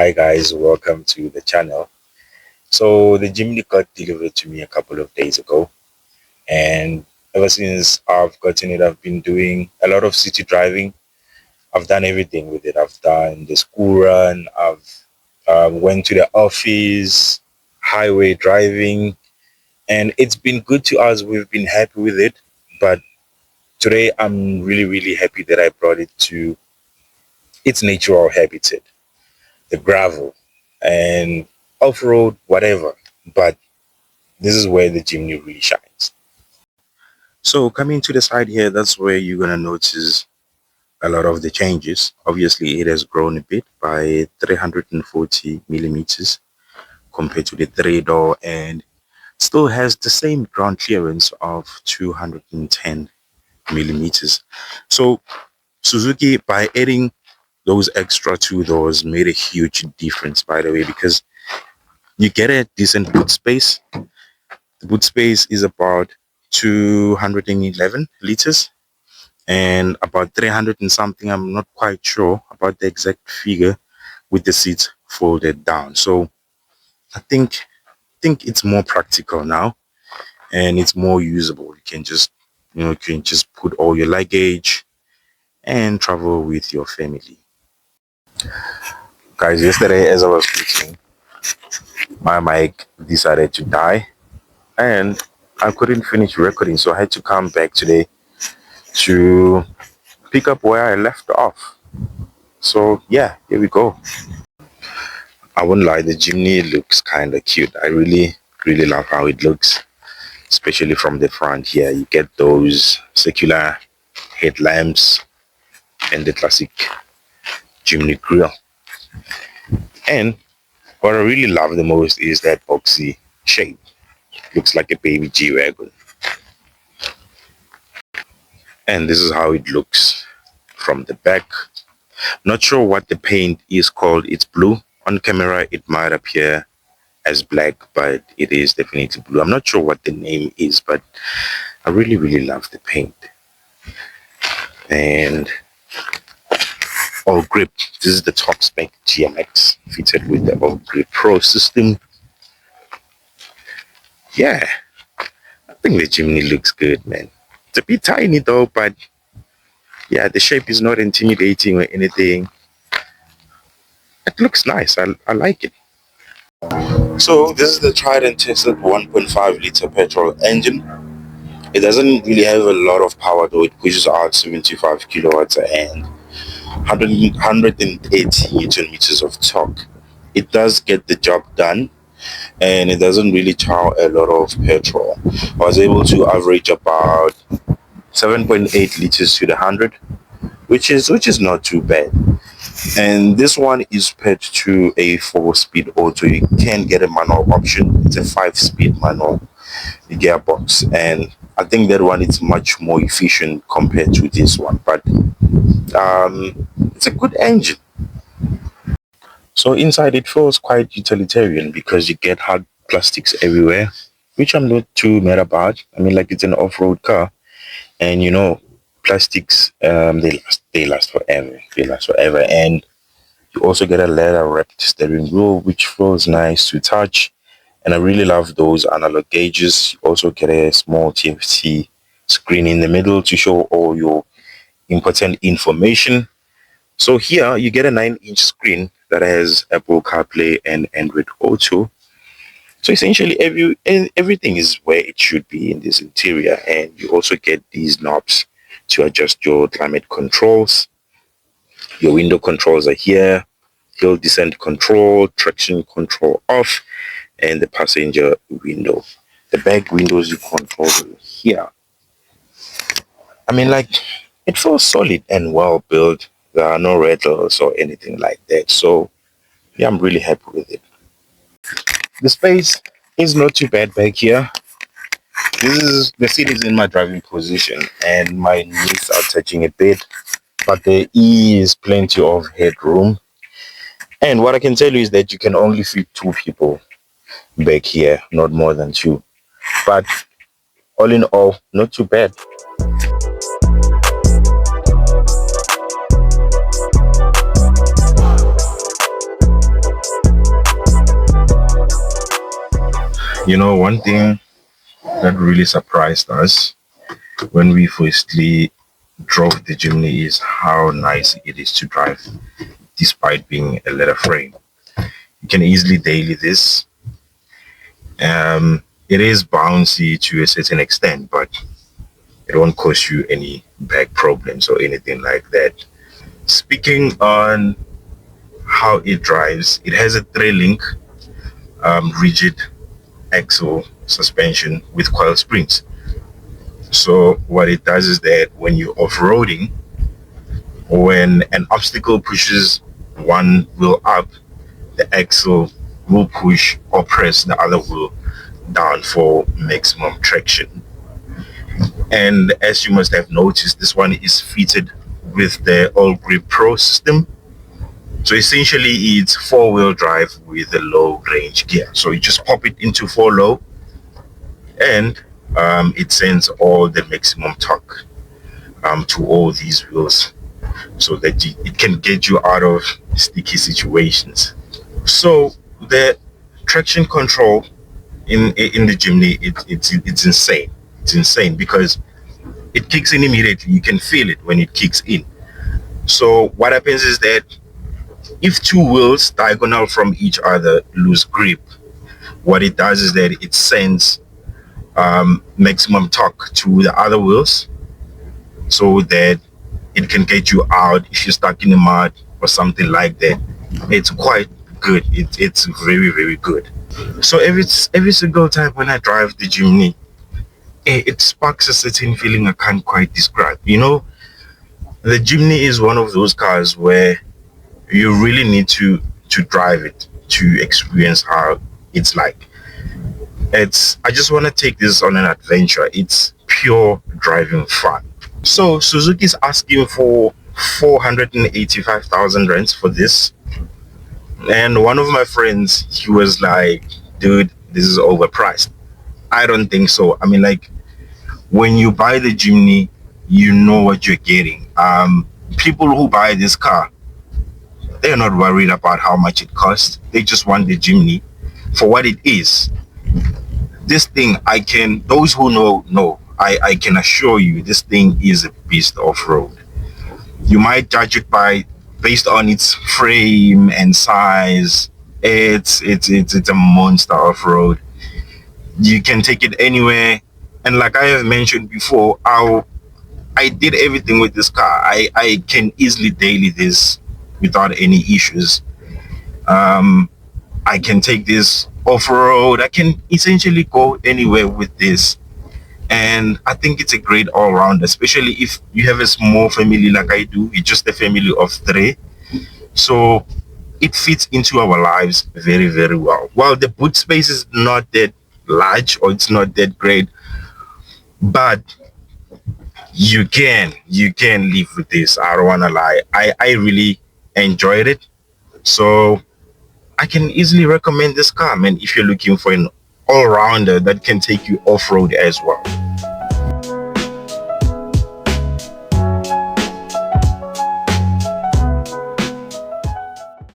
Hi guys, welcome to the channel. So the Jimny got delivered to me a couple of days ago, and ever since I've gotten it, I've been doing a lot of city driving. I've done everything with it. I've done the school run. I've went to the office, highway driving, and it's been good to us. We've been happy with it, but today I'm really happy that I brought it to its natural habitat, the gravel and off-road, whatever. But this is where the Jimny really shines. So coming to the side here, that's where you're gonna notice a lot of the changes. Obviously, it has grown a bit by 340 millimeters compared to the three-door, and still has the same ground clearance of 210 millimeters. So Suzuki, by adding those extra two doors, made a huge difference, by the way, because you get a decent boot space. The boot space is about 211 liters and about 300 and something. I'm not quite sure about the exact figure with the seats folded down. So I think it's more practical now and it's more usable. You can just put all your luggage and travel with your family. Guys, yesterday as I was speaking, my mic decided to die and I couldn't finish recording, so I had to come back today to pick up where I left off. So yeah, here we go. I won't lie, the Jimny looks kind of cute. I really love how it looks, especially from the front here. You get those circular headlamps and the classic Jimny grille. And what I really love the most is that boxy shape. Looks like a baby G-Wagon. And this is how it looks from the back. Not sure what the paint is called. It's blue. On camera it might appear as black, but it is definitely blue. I'm not sure what the name is, but I really love the paint. And all grip. This is the top spec GMX fitted with the all grip pro system. Yeah, I think the Jimny looks good, man. It's a bit tiny though, but yeah, the shape is not intimidating or anything. It looks nice. I like it. So this is the tried and tested 1.5 liter petrol engine. It doesn't really have a lot of power though. It pushes out 75 kilowatts and 180 newton meters of torque. It does get the job done, and it doesn't really chow a lot of petrol. I was able to average about 7.8 liters to the 100, which is not too bad. And this one is paired to a 4-speed auto. You can get a manual option. It's a 5-speed manual gearbox, and I think that one is much more efficient compared to this one, but it's a good engine. So inside it feels quite utilitarian because you get hard plastics everywhere, which I'm not too mad about. I mean, like, it's an off-road car, and plastics, they last forever. And you also get a leather wrapped steering wheel, which feels nice to touch. And I really love those analog gauges. You also get a small TFT screen in the middle to show all your important information. So here you get a 9-inch screen that has Apple CarPlay and Android Auto. So essentially everything is where it should be in this interior. And you also get these knobs to adjust your climate controls. Your window controls are here. Hill descent control, traction control off, and the passenger window. The back windows you control here. I mean, like, it feels solid and well built. There are no rattles or anything like that. So yeah, I'm really happy with it. The space is not too bad back here. The seat is in my driving position and my knees are touching a bit, but there is plenty of headroom. And what I can tell you is that you can only fit 2 people back here, not more than 2. But all in all, not too bad. One thing that really surprised us when we firstly drove the Jimny is how nice it is to drive despite being a leather frame. You can easily daily this. It is bouncy to a certain extent, but it won't cause you any back problems or anything like that. Speaking on how it drives, it has a three-link rigid axle suspension with coil springs. So what it does is that when you're off-roading, when an obstacle pushes one wheel up, the axle will push or press the other wheel down for maximum traction. And as you must have noticed, this one is fitted with the All Grip Pro system. So essentially, it's four-wheel drive with a low range gear. So you just pop it into four low, and it sends all the maximum torque to all these wheels, so that it can get you out of sticky situations. So the traction control in the Jimny, it's insane. It's insane because it kicks in immediately. You can feel it when it kicks in. So what happens is that if two wheels diagonal from each other lose grip, what it does is that it sends maximum torque to the other wheels, so that it can get you out if you're stuck in the mud or something like that. It's quite good. It's very, very good. So every single time when I drive the Jimny, it sparks a certain feeling I can't quite describe. The Jimny is one of those cars where you really need to drive it to experience how it's like. I just want to take this on an adventure. It's pure driving fun. So Suzuki's asking for 485,000 rands for this, and one of my friends, he was like, dude, this is overpriced. I don't think so. I mean, like, when you buy the Jimny, you know what you're getting. People who buy this car, they're not worried about how much it costs. They just want the Jimny for what it is. This thing, those who know, I can assure you, this thing is a beast off-road. You might judge it based on its frame and size. It's a monster off-road. You can take it anywhere, and like I have mentioned before, I did everything with this car. I can easily daily this without any issues. I can take this off-road. I can essentially go anywhere with this, and I think it's a great all-round, especially if you have a small family like I do. It's just a family of three, so it fits into our lives very, very well. Well, the boot space is not that large, or it's not that great, but you can live with this. I don't want to lie. I really enjoyed it, so I can easily recommend this car, man, if you're looking for an all-rounder that can take you off-road as well.